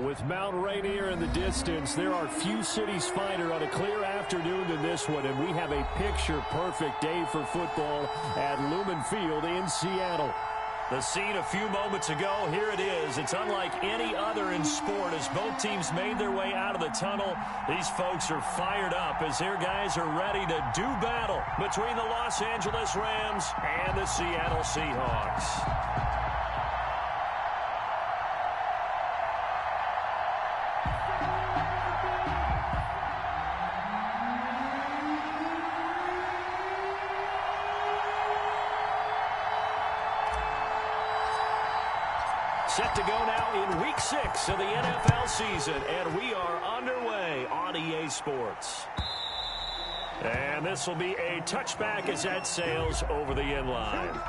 With Mount Rainier in the distance, there are few cities finer on a clear afternoon than this one, and we have a picture-perfect day for football at Lumen Field in Seattle. The scene a few moments ago, here it is. It's unlike any other in sport as both teams made their way out of the tunnel. These folks are fired up as their guys are ready to do battle between the Los Angeles Rams and the Seattle Seahawks. Set to go now in Week 6 of the NFL season, and we are underway on EA Sports. And this will be a touchback as that sails over the end line.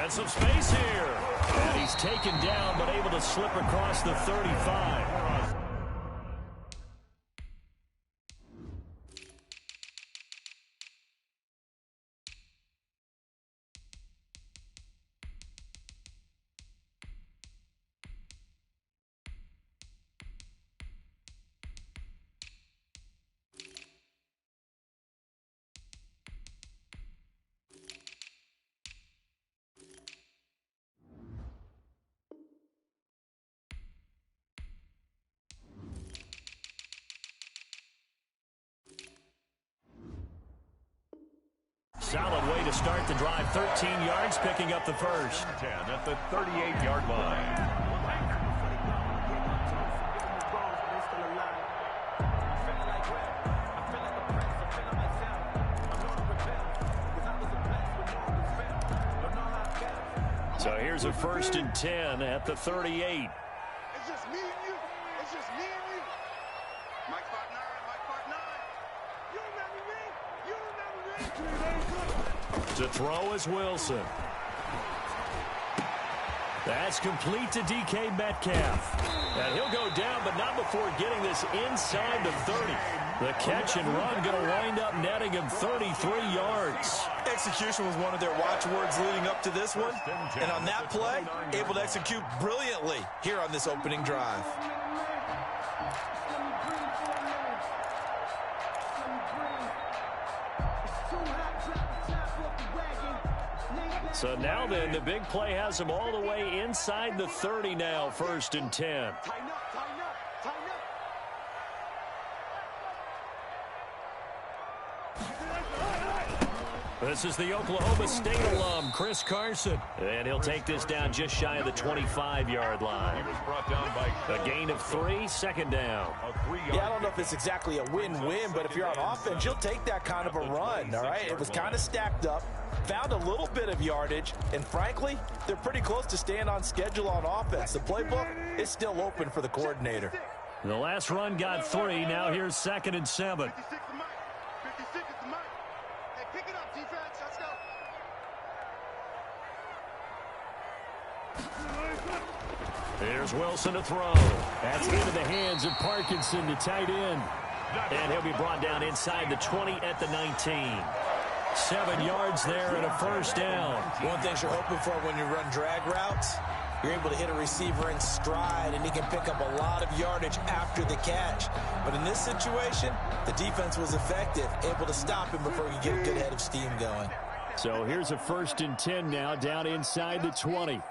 And some space here. And he's taken down, but able to slip across the 35. Solid way to start the drive. 13 yards, picking up the first. 10 at the 38-yard line. So here's a 1st and 10 at the 38. It's just me and you. It's just me and you. Mike part 9, Mike part 9. You remember me? You remember me? To throw is Wilson. That's complete to DK Metcalf. And he'll go down, but not before getting this inside the 30. The catch and run going to wind up netting him 33 yards. Execution was one of their watchwords leading up to this one. And on that play, able to execute brilliantly here on this opening drive. So now then, the big play has him all the way inside the 30 now, 1st and 10. This is the Oklahoma State alum, Chris Carson. And he'll take this down just shy of the 25-yard line. A gain of 3, 2nd down. Yeah, I don't know if it's exactly a win-win, but if you're on offense, you'll take that kind of a run, all right? It was kind of stacked up, found a little bit of yardage, and frankly, they're pretty close to staying on schedule on offense. The playbook is still open for the coordinator. The last run got 3. Now here's 2nd and 7. 56 to Mike. 56 to Mike. Hey, pick it up, defense. Let's go. Here's Wilson to throw. That's into the hands of Parkinson, the tight end. And he'll be brought down inside the 20 at the 19. 7 yards there and a 1st down. One thing you're hoping for when you run drag routes, you're able to hit a receiver in stride, and he can pick up a lot of yardage after the catch. But in this situation, the defense was effective, able to stop him before he could get a good head of steam going. So here's a 1st and 10 now, down inside the 20.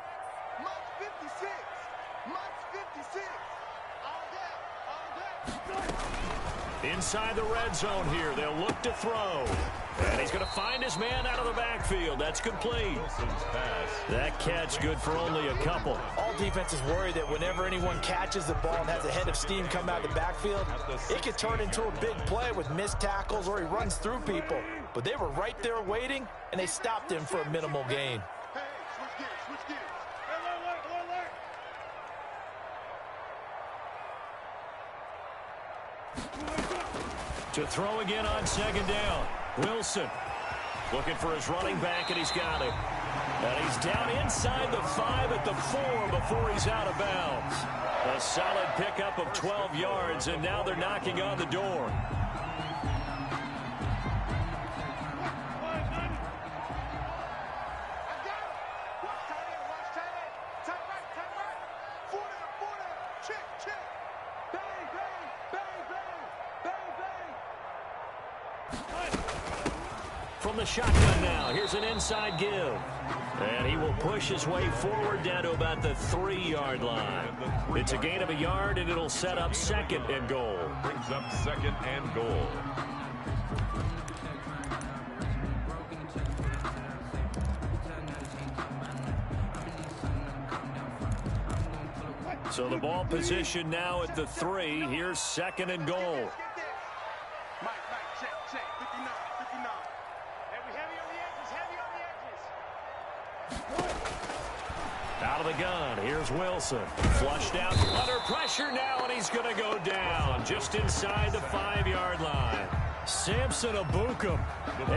Inside the red zone here, they'll look to throw. And he's going to find his man out of the backfield. That's complete. That catch good for only a couple. All defenses worry that whenever anyone catches the ball and has a head of steam come out of the backfield, it could turn into a big play with missed tackles or he runs through people. but they were right there waiting, and they stopped him for a minimal gain. Hey, switch gears, switch gears. To throw again on second down. Wilson looking for his running back, and he's got it. And he's down inside the 5 at the 4 before he's out of bounds. A solid pickup of 12 yards, and now they're knocking on the door. From the shotgun now, here's an inside give. And he will push his way forward down to about the 3-yard line. It's a gain of a yard, and it'll set up second and goal. Brings up second and goal. So the ball position now at the 3. Here's second and goal. Mike, check, 59, 59. Hey, we heavy on the edges, Out of the gun, here's Wilson. Flushed out, under pressure now, and he's going to go down just inside the 5-yard line. Samson Abukum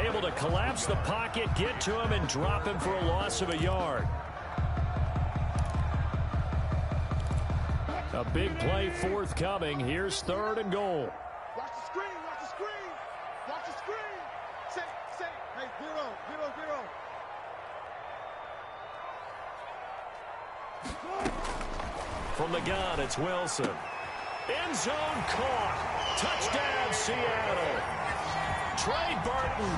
able to collapse the pocket, get to him, and drop him for a loss of a yard. A big play forthcoming. Here's third and goal. Watch the screen, watch the screen. Watch the screen. Say, hey, zero. From the gun, it's Wilson. End zone caught. Touchdown, Seattle. Trey Burton,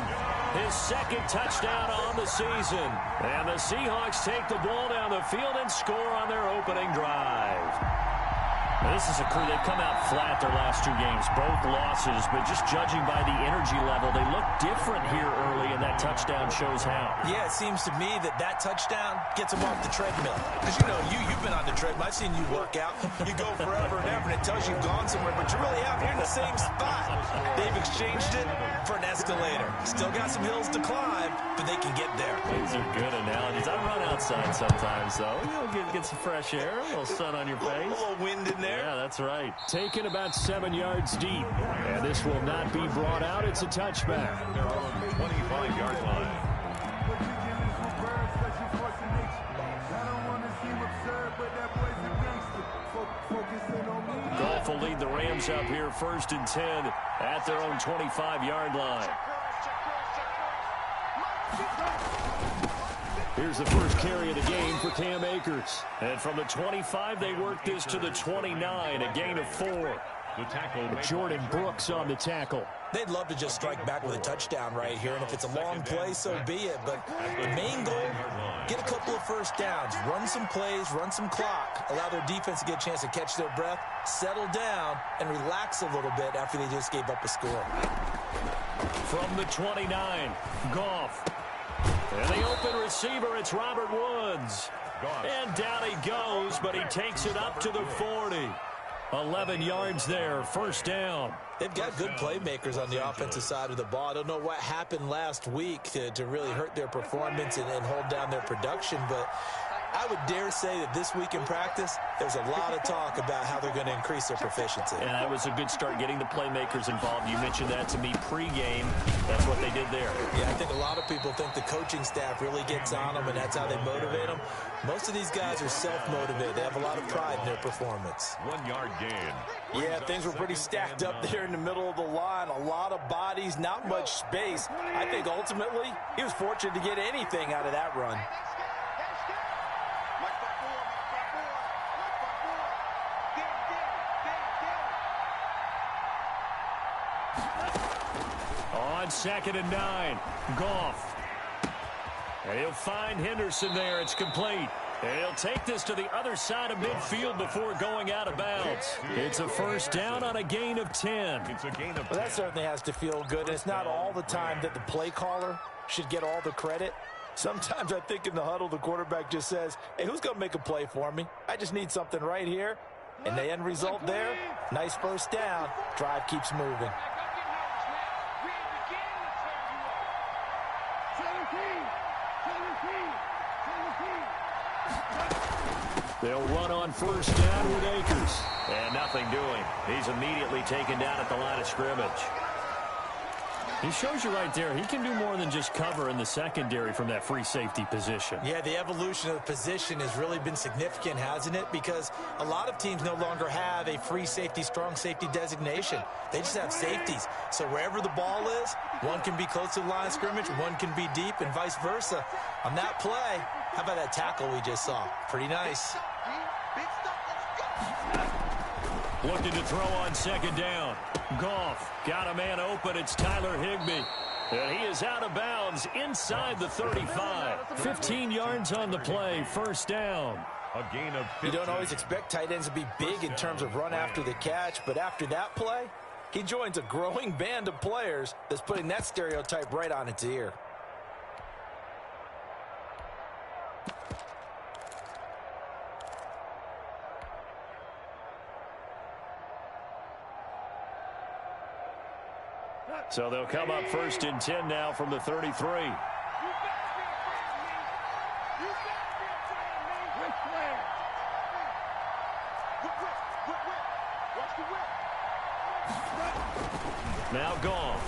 his second touchdown on the season. And the Seahawks take the ball down the field and score on their opening drive. Now, this is a crew. They've come out flat their last 2 games, both losses, but just judging by the energy level, they look different here early, and that touchdown shows how. Yeah, it seems to me that touchdown gets them off the treadmill. Because, you've been on the treadmill. I've seen you work out. You go forever and ever, and it tells you you've gone somewhere, but you really haven't. You're in the same spot. They've exchanged it for an escalator. Still got some hills to climb, but they can get there. These are good analogies. I run outside sometimes, though. Get some fresh air, a little sun on your face. A little wind in there. Yeah, that's right. Taken about 7 yards deep. And this will not be brought out. It's a touchback. They're on the 25-yard line. Goff will lead the Rams up here 1st and 10 at their own 25-yard line. Here's the first carry of the game for Cam Akers. And from the 25, they work this to the 29, a gain of 4. The tackle, Jordan Brooks on the tackle. They'd love to just strike back with a touchdown right here, and if it's a long play, so be it. But the main goal, get a couple of first downs, run some plays, run some clock, allow their defense to get a chance to catch their breath, settle down, and relax a little bit after they just gave up a score. From the 29, Goff. And the open receiver, it's Robert Woods. And down he goes, but he takes it up to the 40. 11 yards there, first down. They've got good playmakers on the offensive side of the ball. I don't know what happened last week to really hurt their performance and hold down their production, but I would dare say that this week in practice, there's a lot of talk about how they're going to increase their proficiency. And that was a good start, getting the playmakers involved. You mentioned that to me pregame. That's what they did there. Yeah, I think a lot of people think the coaching staff really gets on them, and that's how they motivate them. Most of these guys are self-motivated. They have a lot of pride in their performance. 1-yard gain. Yeah, things were pretty stacked up there in the middle of the line. A lot of bodies, not much space. I think ultimately he was fortunate to get anything out of that run. On 2nd and 9, Goff. And he'll find Henderson there. It's complete. And he'll take this to the other side of midfield before going out of bounds. It's a first down on a gain of 10. It's a gain of 10. Well, that certainly has to feel good. And it's not all the time that the play caller should get all the credit. Sometimes I think in the huddle, the quarterback just says, hey, who's going to make a play for me? I just need something right here. And the end result there, nice first down. Drive keeps moving. They'll run on first down with Akers. And nothing doing. He's immediately taken down at the line of scrimmage. He shows you right there, he can do more than just cover in the secondary from that free safety position. Yeah, the evolution of the position has really been significant, hasn't it? Because a lot of teams no longer have a free safety, strong safety designation. They just have safeties. So wherever the ball is, one can be close to the line of scrimmage, one can be deep, and vice versa. On that play, how about that tackle we just saw? Pretty nice. Looking to throw on second down. Goff got a man open. It's Tyler Higbee. And he is out of bounds inside the 35. 15 yards on the play. First down. A gain of 15. You don't always expect tight ends to be big in terms of run after the catch, but after that play, he joins a growing band of players that's putting that stereotype right on its ear. So they'll come up first and 10 now from the 33. Now gone.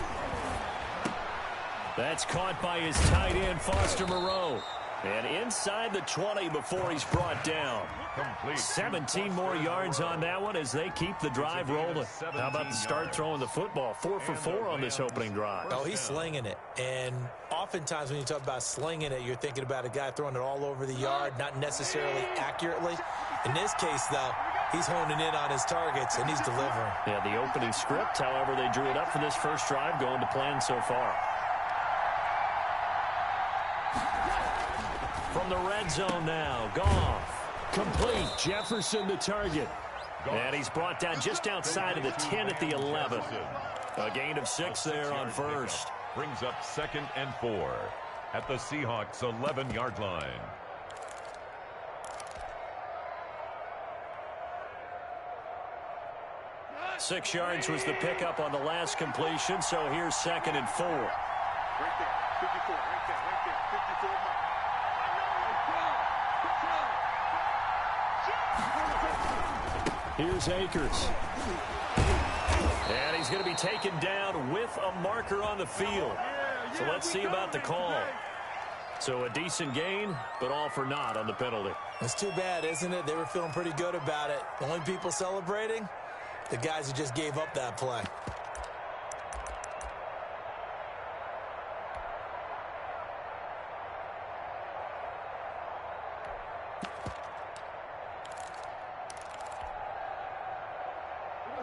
That's caught by his tight end, Foster Moreau. And inside the 20 before he's brought down. Complete. 17 more yards on that one as they keep the drive rolling. How about the start throwing the football? 4 for 4 on this opening drive. Oh, he's slinging it. And oftentimes when you talk about slinging it, you're thinking about a guy throwing it all over the yard, not necessarily accurately. In this case, though, he's honing in on his targets, and he's delivering. Yeah, the opening script, however, they drew it up for this first drive, going to plan so far. From the red zone now, Goff. Complete. Jefferson the target. And he's brought down just outside of the 10 at the 11. A gain of 6 there on first. Brings up 2nd and 4 at the Seahawks 11-yard line. Six yards was the pickup on the last completion, so here's 2nd and 4. Right there, 54, right there, 54 miles. Here's Akers. And he's going to be taken down with a marker on the field. So let's see about the call. So a decent gain, but all for naught on the penalty. It's too bad, isn't it? They were feeling pretty good about it. The only people celebrating, the guys who just gave up that play.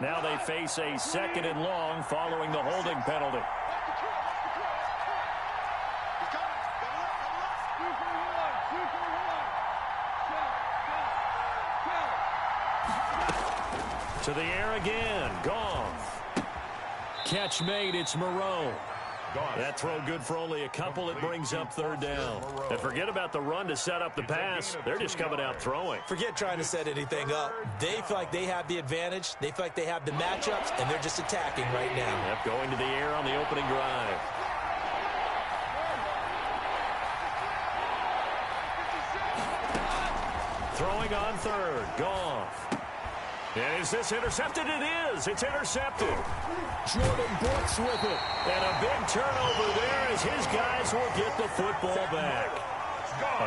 Now they face a 2nd and long following the holding penalty. To the air again. Goff. Catch made. It's Moreau. That throw good for only a couple. It brings up 3rd down. And forget about the run to set up the pass. They're just coming out throwing. Forget trying to set anything up. They feel like they have the advantage. They feel like they have the matchups, and they're just attacking right now. Yep, going to the air on the opening drive. Throwing on 3rd. Goff. And is this intercepted? It is. It's intercepted. Jordan Brooks with it. And a big turnover there as his guys will get the football back.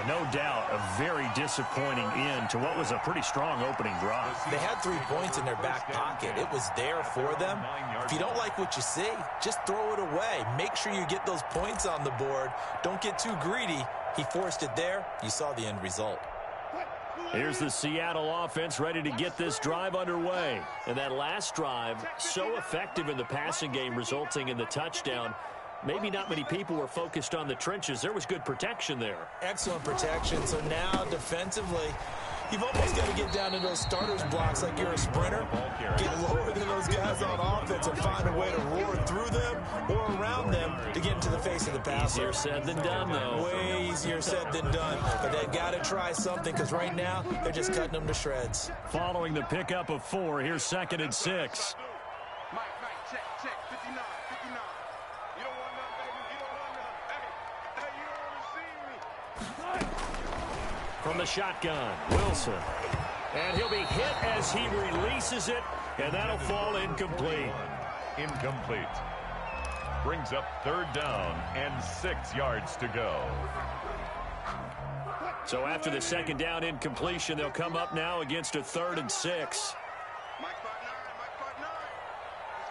No doubt a very disappointing end to what was a pretty strong opening drive. They had 3 points in their back pocket. It was there for them. If you don't like what you see, just throw it away. Make sure you get those points on the board. Don't get too greedy. He forced it there. You saw the end result. Here's the Seattle offense ready to get this drive underway. And that last drive, so effective in the passing game, resulting in the touchdown. Maybe not many people were focused on the trenches. There was good protection there. Excellent protection. So now defensively, you've almost got to get down to those starters blocks like you're a sprinter. Get lower than those guys on offense and find a way to roar through them or around them to get into the face of the passer. Easier said than done, though. Way easier said than done. But they've got to try something because right now they're just cutting them to shreds. Following the pickup of 4, here's 2nd and 6. Mike, check, 59. You don't want none, baby. You don't want none. Hey, From the shotgun, Wilson. And he'll be hit as he releases it, and that'll fall incomplete. Incomplete. Brings up 3rd down and 6 yards to go. So after the 2nd down incompletion, they'll come up now against a 3rd and 6. Mike part 9.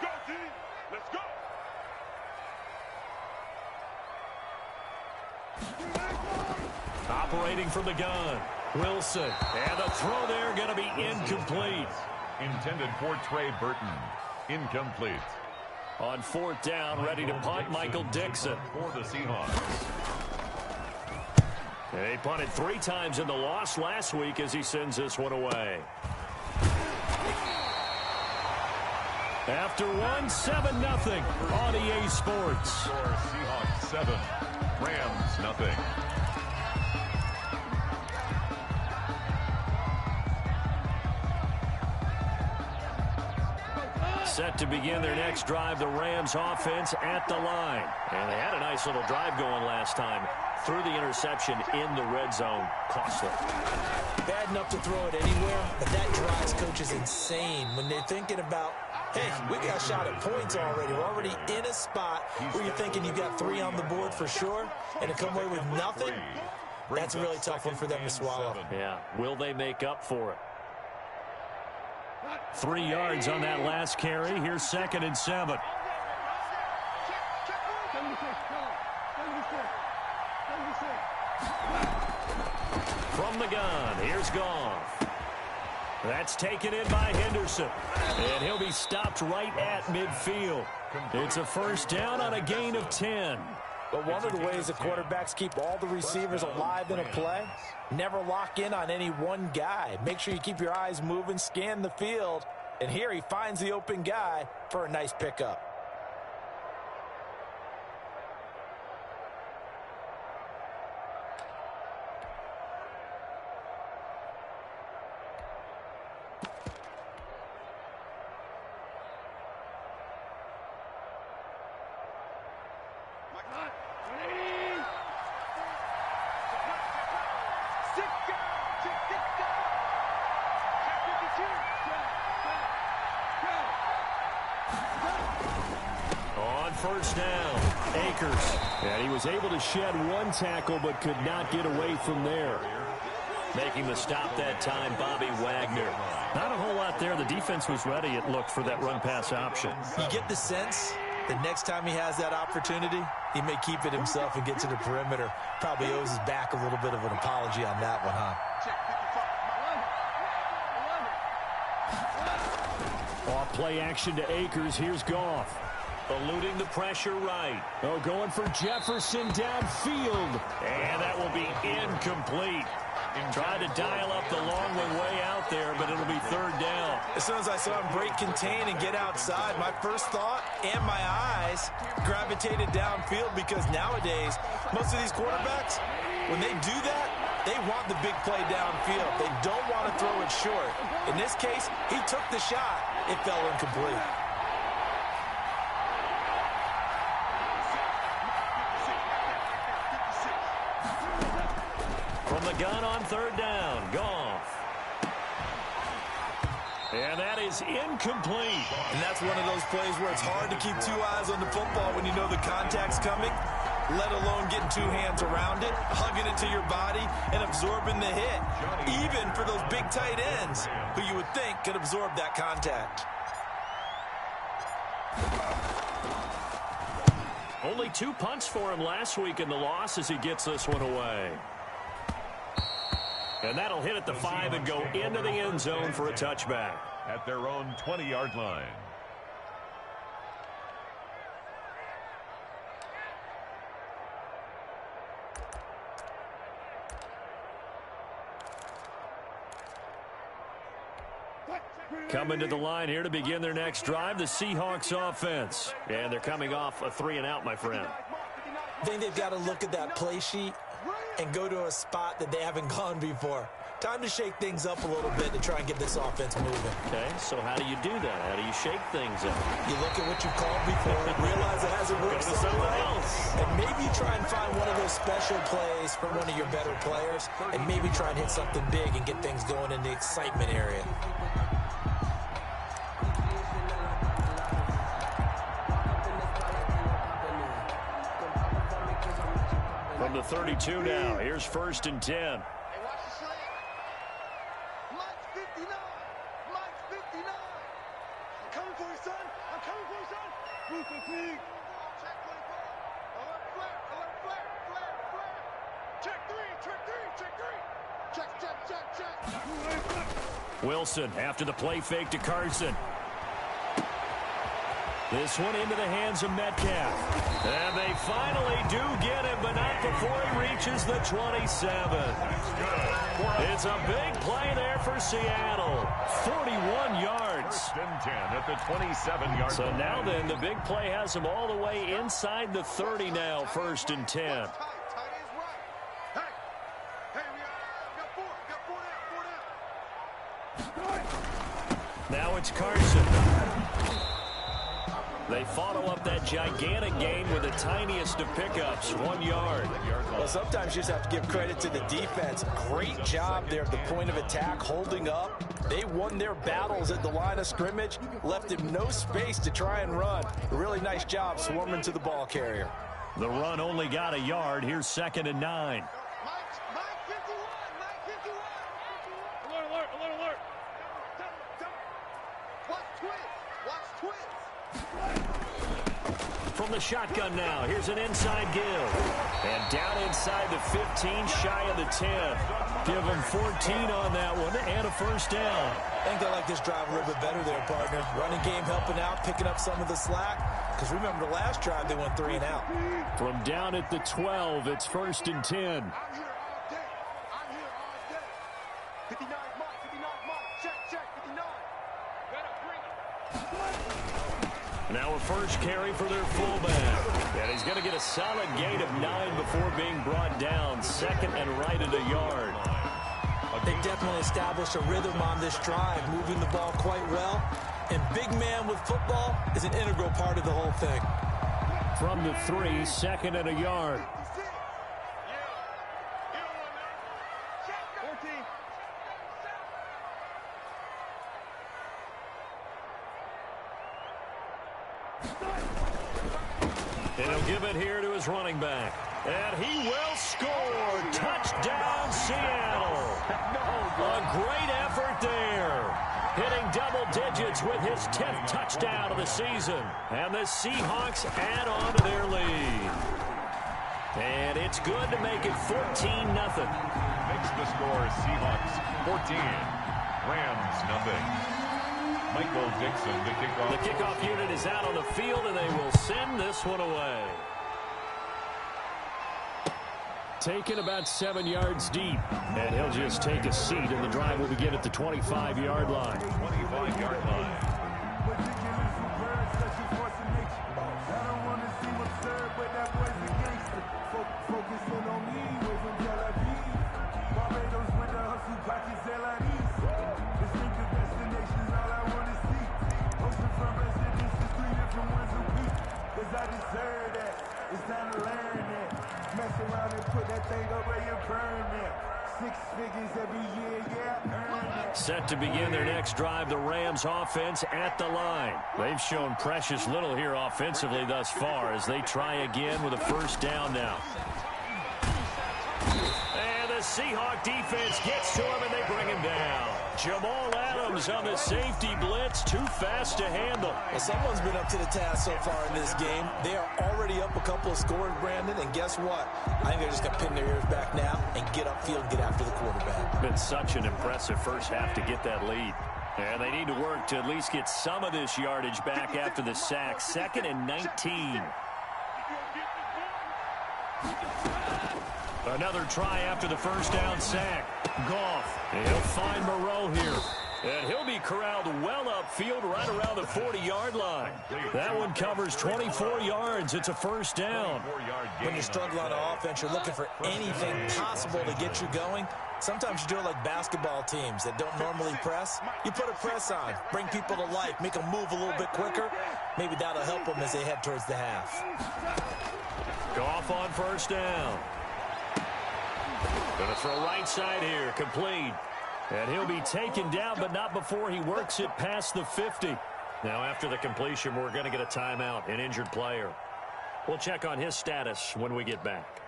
Let's go, team. Let's go. Operating from the gun, Wilson. And the throw there going to be incomplete. Intended for Trey Burton. Incomplete. On 4th down, ready to punt, Michael Dixon. For the Seahawks. They punted 3 times in the loss last week as he sends this one away. After 7-0 on EA Sports. Score Seahawks 7, Rams nothing. Set to begin their next drive, the Rams offense at the line. And they had a nice little drive going last time. Threw the interception in the red zone. Costly. Bad enough to throw it anywhere, but that drives coaches insane when they're thinking about, hey, we got a shot at points already. We're already in a spot where you're thinking you got 3 on the board for sure, and to come away with nothing, that's a really tough one for them to swallow. Yeah, will they make up for it? 3 yards on that last carry. Here's 2nd and 7. From the gun, here's Goff. That's taken in by Henderson. And he'll be stopped right at midfield. It's a 1st down on a gain of 10. But one of the ways the quarterbacks keep all the receivers alive in a play, never lock in on any one guy. Make sure you keep your eyes moving, scan the field. And here he finds the open guy for a nice pickup. On 1st down, Akers. And he was able to shed 1 tackle but could not get away from there. Making the stop that time, Bobby Wagner. Not a whole lot there. The defense was ready, it looked, for that run-pass option. You get the sense the next time he has that opportunity, he may keep it himself and get to the perimeter. Probably owes his back a little bit of an apology on that one, huh? Off play action to Akers. Here's Goff. Eluding the pressure right. Oh, going for Jefferson downfield. And that will be incomplete. Tried to dial up the long one way out there, but it'll be 3rd down. As soon as I saw him break contain and get outside, my first thought and my eyes gravitated downfield, because nowadays, most of these quarterbacks, when they do that, they want the big play downfield. They don't want to throw it short. In this case, he took the shot. It fell incomplete. From the gun on 3rd down, Goff. And that is incomplete. And that's one of those plays where it's hard to keep 2 eyes on the football when you know the contact's coming, let alone getting 2 hands around it, hugging it to your body, and absorbing the hit. Even for those big tight ends who you would think could absorb that contact. Only 2 punts for him last week in the loss as he gets this one away. And that'll hit at the 5 and go into the end zone for a touchback. At their own 20-yard line. Coming to the line here to begin their next drive, the Seahawks offense. And they're coming off a 3-and-out, my friend. I think they've got to look at that play sheet and go to a spot that they haven't gone before. Time to shake things up a little bit to try and get this offense moving. Okay, so how do you do that? How do you shake things up? You look at what you've called before, realize it hasn't worked so well, and maybe try and find one of those special plays from one of your better players, and maybe try and hit something big and get things going in the excitement area. From the 32 now, here's 1st and 10. Hey, watch the slant. Mike's 59. Mike's 59. I'm coming for you, son. I'm coming for you, son. Move fatigue. Check 24. Alert flare. Alert flare. Flare. Flare. Check 3. Check 3. Check 3. Check, check, check, check. Wilson after the play fake to Carson. This one into the hands of Metcalf. And they finally do get him, but not before he reaches the 27. It's a big play there for Seattle. 41 yards. 1st and 10 at the 27-yard So line. now then, the big play has him all the way inside the 30 now, 1st and 10. Tight ends right. Hey, we got 4. We got 4 down. Now it's Carson. They follow up that gigantic gain with the tiniest of pickups, 1 yard. Well, sometimes you just have to give credit to the defense. Great job there at the point of attack, holding up. They won their battles at the line of scrimmage, left him no space to try and run. A really nice job swarming to the ball carrier. The run only got a yard. Here's 2nd and 9. Mike 51. Mike 51. Alert, alert, alert, alert. Watch twins. Watch twins. From the shotgun now, here's an inside give. And down inside the 15, shy of the 10. Give them 14 on that one and a 1st down. I think they like this drive a little bit better there, partner. Running game helping out, picking up some of the slack. Because remember, the last drive they went 3 and out. From down at the 12, it's 1st and 10. I'm here all day. I'm here all day. 59 Mike. 59 Mike. Check, check. 59. Better bring it. Now a first carry for their fullback. And he's going to get a solid gain of 9 before being brought down. 2nd and right at a yard. They definitely established a rhythm on this drive, moving the ball quite well. And big man with football is an integral part of the whole thing. From the 3, 2nd and a yard. And he'll give it here to his running back. And he will score. Touchdown, Seattle. A great effort there. Hitting double digits with his 10th touchdown of the season. And the Seahawks add on to their lead. And it's good to make it 14-0. Makes the score Seahawks 14. Rams nothing. Michael Dixon to kick off. The kickoff unit is out on the field, and they will send this one away. Taken about 7 yards deep. And he'll just take a seat, and the drive will begin at the 25-yard line. 25-yard line. I deserve that. It's time to learn that. Mess around and put that thing up where you burn that. 6 figures every year, yeah, earn that. Set to begin their next drive, the Rams offense at the line. They've shown precious little here offensively thus far as they try again with a 1st down now. And the Seahawk defense gets to him and they bring him down. Jamal Adams on the safety blitz, too fast to handle. Well, someone's been up to the task so far in this game. They are already up a couple of scores, Brandon, and guess what? I think they're just going to pin their ears back now and get upfield and get after the quarterback. Been such an impressive first half to get that lead. And they need to work to at least get some of this yardage back after the sack. 2nd and 19. Another try after the 1st down sack. Goff, he'll find Moreau here. And he'll be corralled well upfield right around the 40-yard line. That one covers 24 yards. It's a first down. When you struggle on offense, you're looking for anything possible to get you going. Sometimes you do it like basketball teams that don't normally press. You put a press on, bring people to life, make them move a little bit quicker. Maybe that'll help them as they head towards the half. Goff on first down. Going to throw right side here, complete. And he'll be taken down, but not before he works it past the 50. Now, after the completion, we're going to get a timeout, an injured player. We'll check on his status when we get back.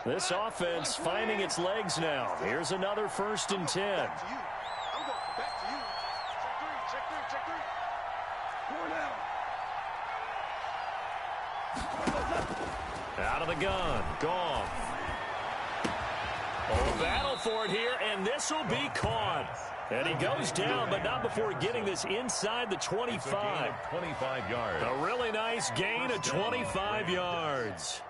This offense finding its legs now. Here's another 1st and 10. I'm going back to you. Check three. Out of the gun, Goff. Oh, battle for it here, and this will be caught. And he goes down, but not before getting this inside the 25. 25 yards. A really nice gain of 25 yards.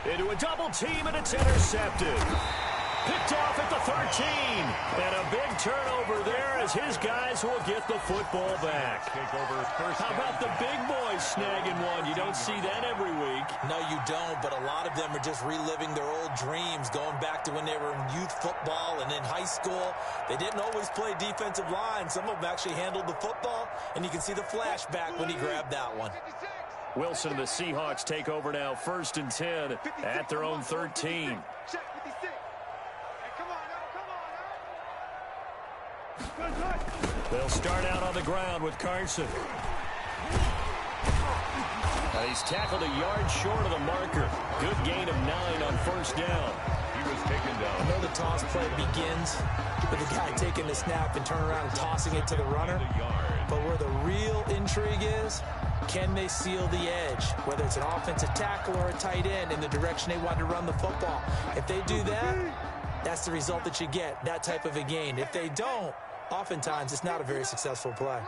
Into a double team, and it's intercepted. Picked off at the 13. And a big turnover there as his guys will get the football back. How about the big boys snagging one? You don't see that every week. No, you don't, but a lot of them are just reliving their old dreams, going back to when they were in youth football and in high school. They didn't always play defensive line. Some of them actually handled the football, and you can see the flashback when he grabbed that one. Wilson and the Seahawks take over now, 1st and 10 at their own 13. They'll start out on the ground with Carson. He's tackled a yard short of the marker. Good gain of 9 on 1st down. He was taken down. I know the toss play begins with the guy taking the snap and turning around and tossing it to the runner. But where the real intrigue is, can they seal the edge, whether it's an offensive tackle or a tight end, in the direction they want to run the football? If they do that, that's the result that you get, that type of a gain. If they don't, oftentimes it's not a very successful play.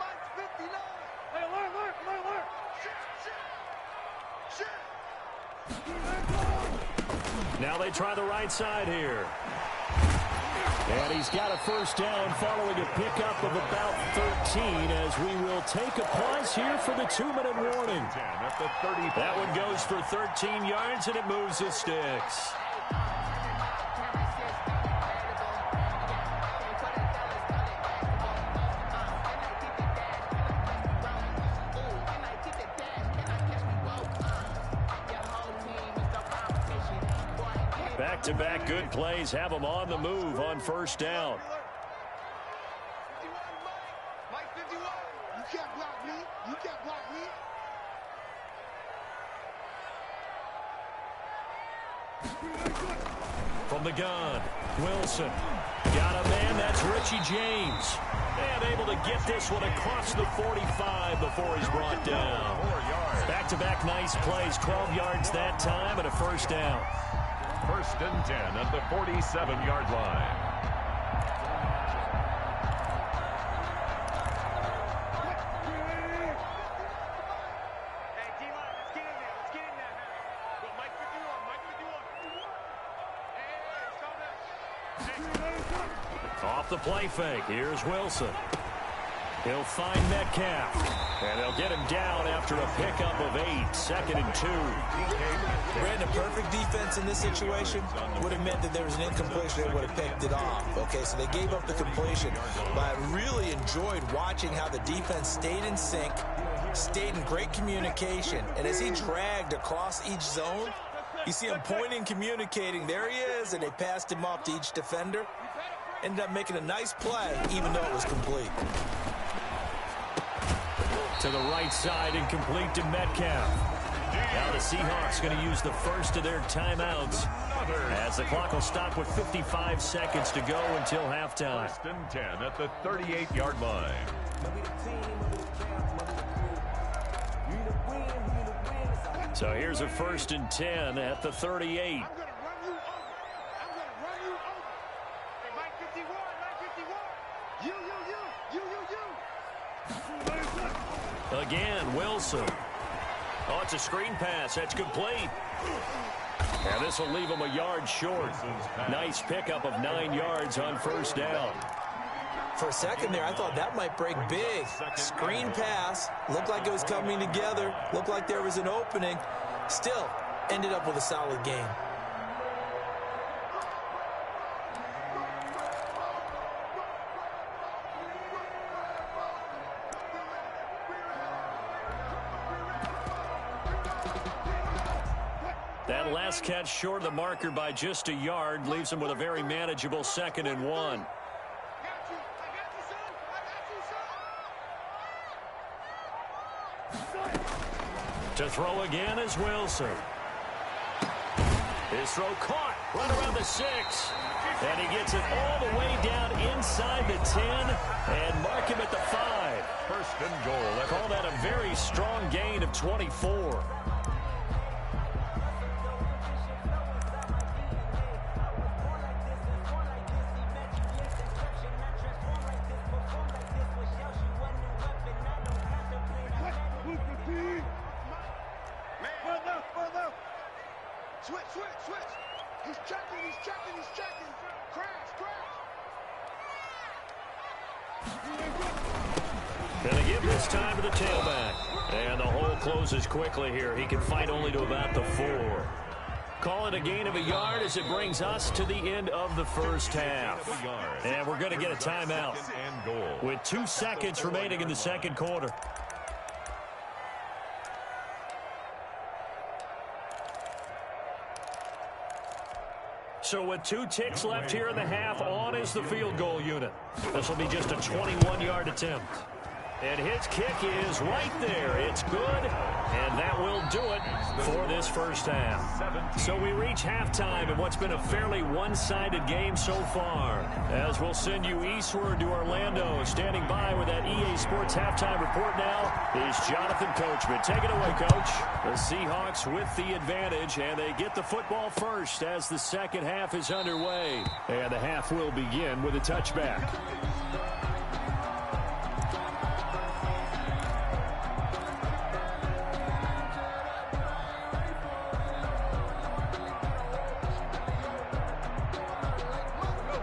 Now they try the right side here. And he's got a 1st down following a pickup of about 13 as we will take a pause here for the 2-minute warning. That one goes for 13 yards, and it moves the sticks. Back-to-back good plays have them on the move on 1st down. Mike 51. You can't block me. You can't block me. From the gun, Wilson. Got a man, that's Richie James. And able to get this one across the 45 before he's brought down. Back-to-back nice plays, 12 yards that time, and a 1st down. 1st and 10 at the 47-yard line. Hey, D-line, let's get in there. Let's get in there. Go, Mike 51. Mike 51. Hey, calm down. Off the play fake, here's Wilson. He'll find Metcalf. And they'll get him down after a pickup of 8, 2nd and 2. Brandon, a perfect defense in this situation would have meant that there was an incompletion. They would have picked it off. Okay, so they gave up the completion. But I really enjoyed watching how the defense stayed in sync, stayed in great communication. And as he dragged across each zone, you see him pointing, communicating. There he is, and they passed him off to each defender. Ended up making a nice play, even though it was complete. To the right side and complete to Metcalf. Now the Seahawks going to use the first of their timeouts as the clock will stop with 55 seconds to go until halftime. 1st and 10 at the 38-yard line. So here's a 1st and 10 at the 38. Again, Wilson. Oh, it's a screen pass. That's complete. And this will leave him a yard short. Nice pickup of 9 yards on 1st down. For a second there, I thought that might break big. Screen pass. Looked like it was coming together. Looked like there was an opening. Still, ended up with a solid game. That last catch short of the marker by just a yard leaves him with a very manageable 2nd and 1. To throw again is Wilson. His throw caught right around the 6. And he gets it all the way down inside the 10 and mark him at the 5. 1st and goal. Call that a very strong gain of 24. Switch. He's checking. Crash. Gonna give this time to the tailback. And the hole closes quickly here. He can fight only to about the 4. Call it a gain of a yard as it brings us to the end of the 1st half. And we're going to get a timeout with 2 seconds remaining in the 2nd quarter. So with 2 ticks left here in the half, on is the field goal unit. This will be just a 21-yard attempt. And his kick is right there. It's good, and that will do it for this 1st half. So we reach halftime in what's been a fairly one-sided game so far. As we'll send you eastward to Orlando. Standing by with that EA Sports halftime report now is Jonathan Coachman. Take it away, Coach. The Seahawks with the advantage, and they get the football first as the 2nd half is underway. And the half will begin with a touchback.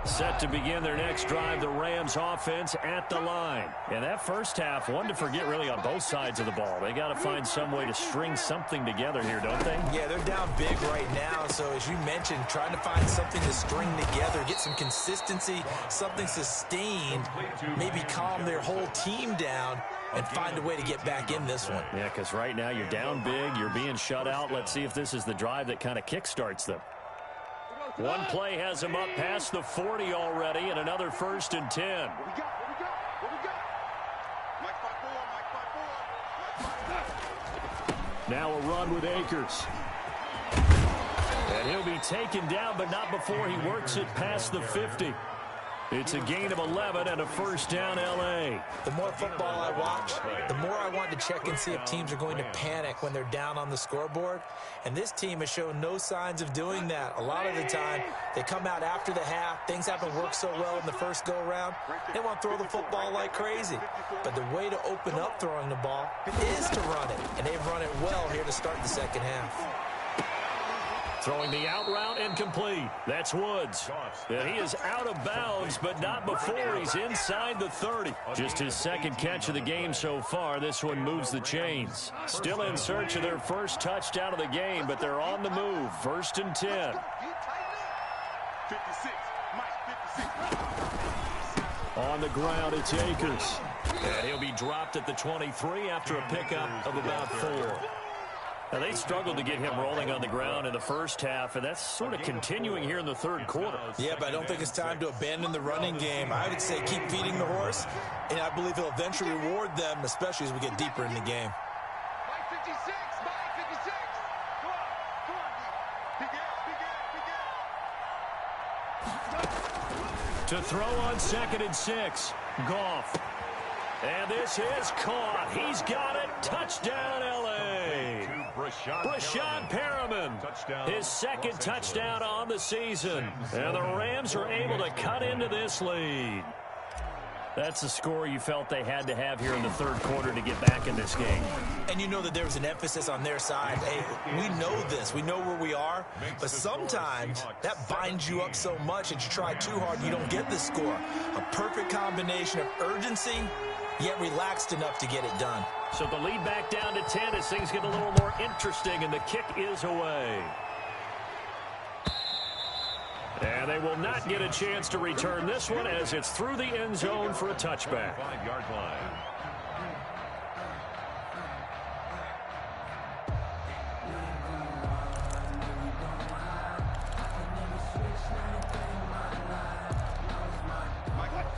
Set to begin their next drive, the Rams offense at the line. And that 1st half, one to forget really on both sides of the ball. They got to find some way to string something together here, don't they? Yeah, they're down big right now. So as you mentioned, trying to find something to string together, get some consistency, something sustained, maybe calm their whole team down and find a way to get back in this one. Yeah, because right now you're down big, you're being shut out. Let's see if this is the drive that kind of kickstarts them. One play has him up past the 40 already, and another 1st and 10. What we got? Mike, Now a run with Akers. And he'll be taken down, but not before he works it past the 50. It's a gain of 11 and a 1st down, L.A. The more football I watch, the more I want to check and see if teams are going to panic when they're down on the scoreboard. And this team has shown no signs of doing that. A lot of the time, they come out after the half. Things haven't worked so well in the first go-around. They want to throw the football like crazy. But the way to open up throwing the ball is to run it. And they've run it well here to start the 2nd half. Throwing the out route incomplete. That's Woods. And he is out of bounds, but not before he's inside the 30. Just his 2nd catch of the game so far. This one moves the chains. Still in search of their 1st touchdown of the game, but they're on the move. 1st and 10. 56. Mike, 56. On the ground, it's Akers. And he'll be dropped at the 23 after a pickup of about 4. Now, they struggled to get him rolling on the ground in the 1st half, and that's sort of continuing here in the 3rd quarter. Yeah, but I don't think it's time to abandon the running game. I would say keep feeding the horse, and I believe he'll eventually reward them, especially as we get deeper in the game. Mike 56. Mike 56. Come on. Big Al. To throw on 2nd and 6. Goff. And this is caught. He's got it. Touchdown, L.A. Brashad Perriman. His 2nd touchdown on the season. And the Rams are able to cut into this lead. That's the score you felt they had to have here in the 3rd quarter to get back in this game. And you know that there was an emphasis on their side. Hey, we know this. We know where we are. But sometimes that binds you up so much that you try too hard, you don't get the score. A perfect combination of urgency, yet relaxed enough to get it done. So the lead back down to 10 as things get a little more interesting, and the kick is away. And they will not get a chance to return this one as it's through the end zone for a touchback. 5-yard line.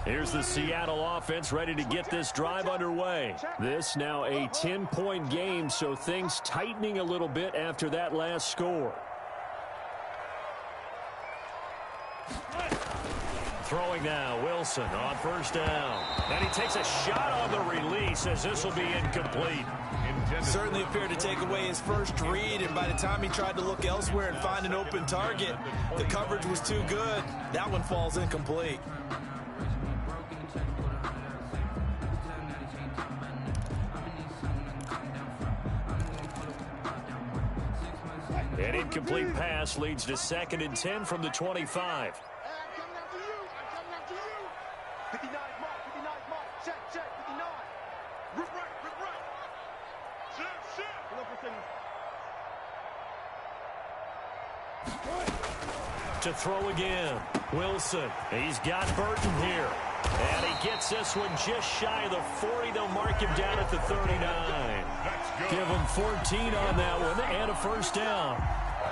Here's the Seattle offense ready to get this drive underway. This now a 10-point game, so things tightening a little bit after that last score. Throwing now, Wilson on 1st down. And he takes a shot on the release as this will be incomplete. Certainly appeared to take away his first read, and by the time he tried to look elsewhere and find an open target, the coverage was too good. That one falls incomplete. An incomplete pass leads to 2nd and 10 from the 25. 59 mark, 59 mark, check, 59. Rip right. Check. To throw again, Wilson. He's got Burton here. And he gets this one just shy of the 40. They'll mark him down at the 39. Give him 14 on that one and a 1st down.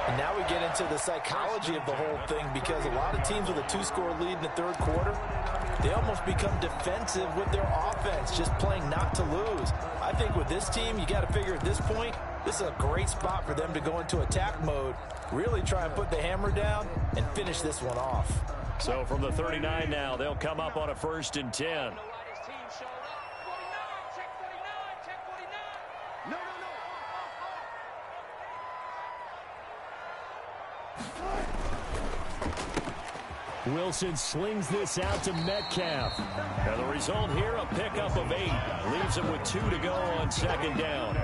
And now we get into the psychology of the whole thing, because a lot of teams with a 2-score lead in the 3rd quarter, they almost become defensive with their offense, just playing not to lose. I think with this team, you got to figure at this point, this is a great spot for them to go into attack mode, really try and put the hammer down and finish this one off. So from the 39 now, they'll come up on a 1st and 10. Wilson slings this out to Metcalf. And the result here, a pickup of 8. Leaves him with 2 to go on 2nd down.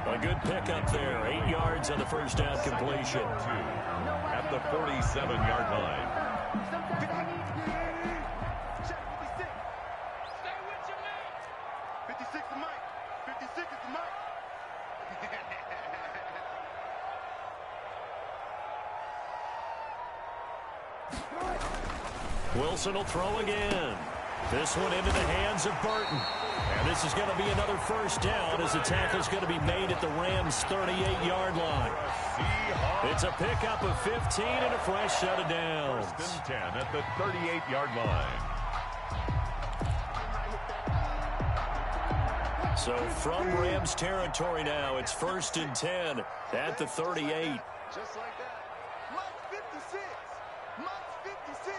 A good pickup there. 8 yards on the 1st down completion. At the 47-yard line. Wilson will throw again. This one into the hands of Burton. And this is going to be another 1st down as the tackle is going to be made at the Rams' 38-yard line. It's a pickup of 15 and a fresh set of downs. 1st and 10 at the 38-yard line. So from Rams territory now, it's 1st and 10 at the 38. Just like that. Mark 56. Mark 56.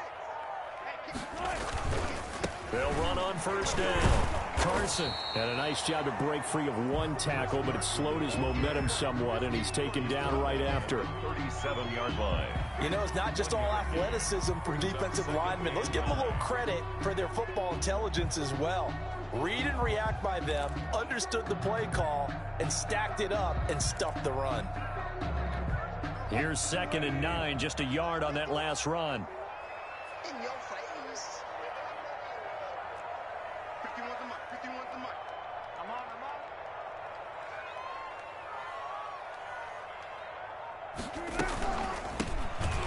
They'll run on 1st down. Carson had a nice job to break free of 1 tackle, but it slowed his momentum somewhat, and he's taken down right after. 37-yard line. You know, it's not just all athleticism for defensive linemen. Let's give them a little credit for their football intelligence as well. Read and react by them, understood the play call, and stacked it up and stuffed the run. Here's 2nd and 9, just a yard on that last run. In your face. 51 to Mike. 51 to Mike. I'm on.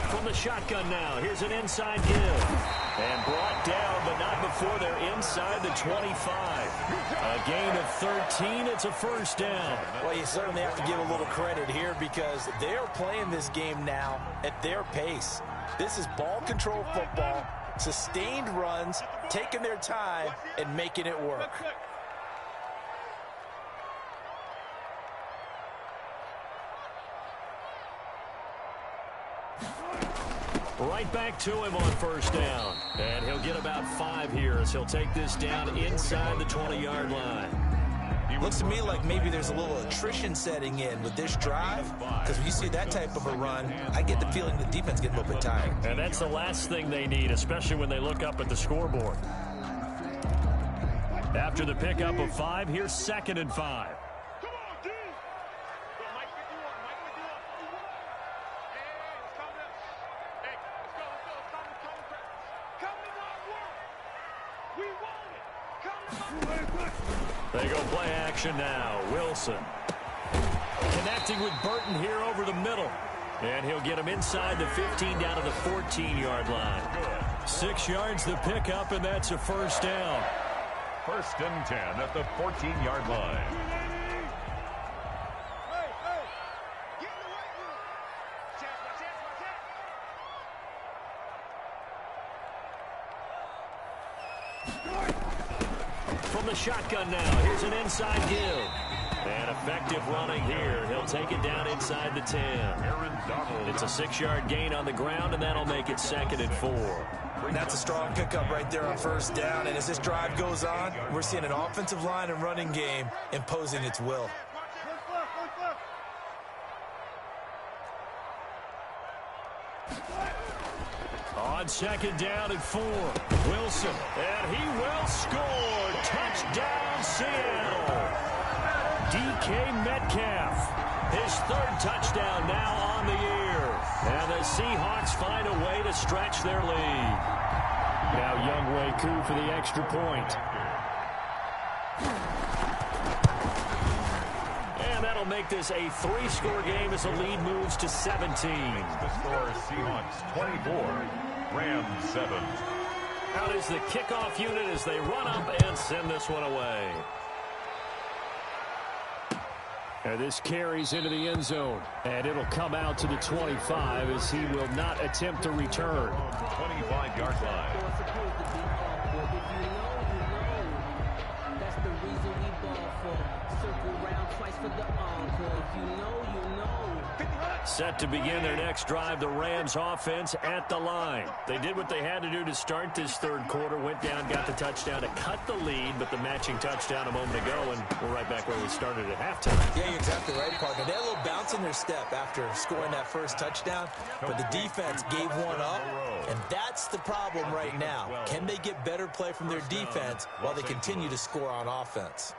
From the shotgun now, here's an inside give. And brought down, but not before they're inside the 25. A gain of 13, it's a 1st down. Well, you certainly have to give a little credit here because they're playing this game now at their pace. This is ball control football, sustained runs, taking their time, and making it work. Right back to him on first down. And he'll get about 5 here as he'll take this down inside the 20-yard line. Looks to me like maybe there's a little attrition setting in with this drive, because when you see that type of a run, I get the feeling the defense gets a little bit tired. And that's the last thing they need, especially when they look up at the scoreboard. After the pickup of 5, here's 2nd and 5. They go play action now. Wilson connecting with Burton here over the middle. And he'll get him inside the 15 down to the 14-yard line. 6 yards the pickup, and that's a first down. 1st and 10 at the 14-yard line. From the shotgun now, here's an inside give. And effective running here. He'll take it down inside the 10. It's a 6-yard gain on the ground, and that'll make it 2nd and 4. And that's a strong pickup right there on first down. And as this drive goes on, we're seeing an offensive line and running game imposing its will. On 2nd down and 4, Wilson, and he will score. Touchdown, Seattle. DK Metcalf, his 3rd touchdown now on the year. And the Seahawks find a way to stretch their lead. Now Younghoe Koo for the extra point. And that'll make this a 3-score game as the lead moves to 17. The score is Seahawks 24, Rams 7. Out is the kickoff unit as they run up and send this one away. And this carries into the end zone. And it'll come out to the 25 as he will not attempt to return. 25-yard line. That's the reason we ball for. Circle round twice for the encore. If you know, you know. Set to begin their next drive, the Rams offense at the line. They did what they had to do to start this 3rd quarter, went down, got the touchdown to cut the lead, but the matching touchdown a moment ago, and we're right back where we started at halftime. Yeah, you're exactly right, partner. They had a little bounce in their step after scoring that first touchdown, but the defense gave one up, and that's the problem right now. Can they get better play from their defense while they continue to score on offense?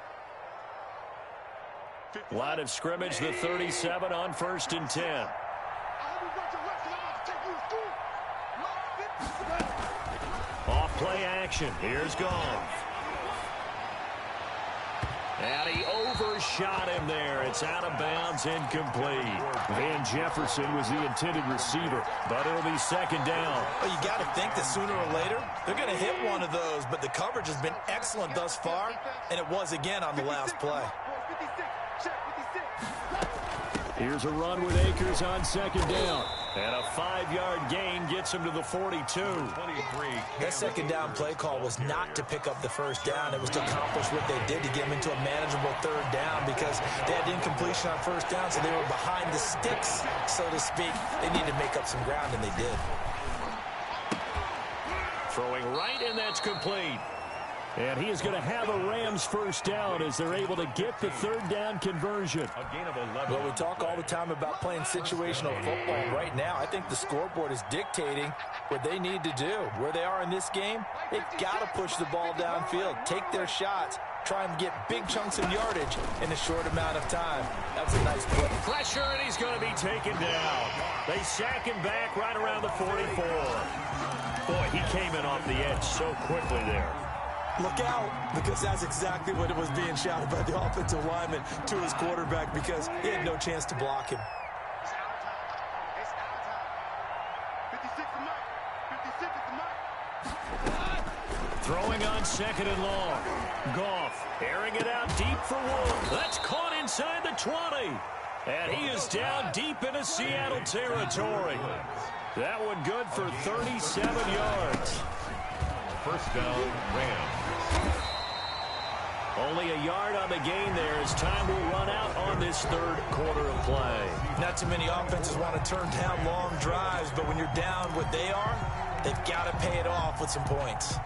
Line of scrimmage, the 37 on 1st and 10. Off play action. Here's Goff. And he overshot him there. It's out of bounds, incomplete. Van Jefferson was the intended receiver, but it'll be 2nd down. Well, you got to think that sooner or later, they're going to hit one of those, but the coverage has been excellent thus far, and it was again on the last play. Here's a run with Akers on 2nd down. And a 5-yard gain gets him to the 42. That 2nd down play call was not to pick up the 1st down. It was to accomplish what they did to get them into a manageable 3rd down because they had incompletion on 1st down, so they were behind the sticks, so to speak. They needed to make up some ground, and they did. Throwing right, and that's complete. And he is going to have a Rams 1st down as they're able to get the 3rd down conversion. A gain of 11. Well, we talk all the time about playing situational football. Right now, I think the scoreboard is dictating what they need to do. Where they are in this game, they've got to push the ball downfield, take their shots, try and get big chunks of yardage in a short amount of time. That's a nice play. Pressure, and he's going to be taken down. They sack him back right around the 44. Boy, he came in off the edge so quickly there. Look out, because that's exactly what it was being shouted by the offensive lineman to his quarterback because he had no chance to block him. It's our time. It's our time. 56 to Mike. 56 is the Mike. Throwing on 2nd and long. Goff airing it out deep for one. That's caught inside the 20. And he is down deep into Seattle territory. That one good for 37 yards. 1st down, Rams. Only a yard on the gain there as time will run out on this third quarter of play. Not too many offenses want to turn down long drives, but when you're down what they are, they've got to pay it off with some points.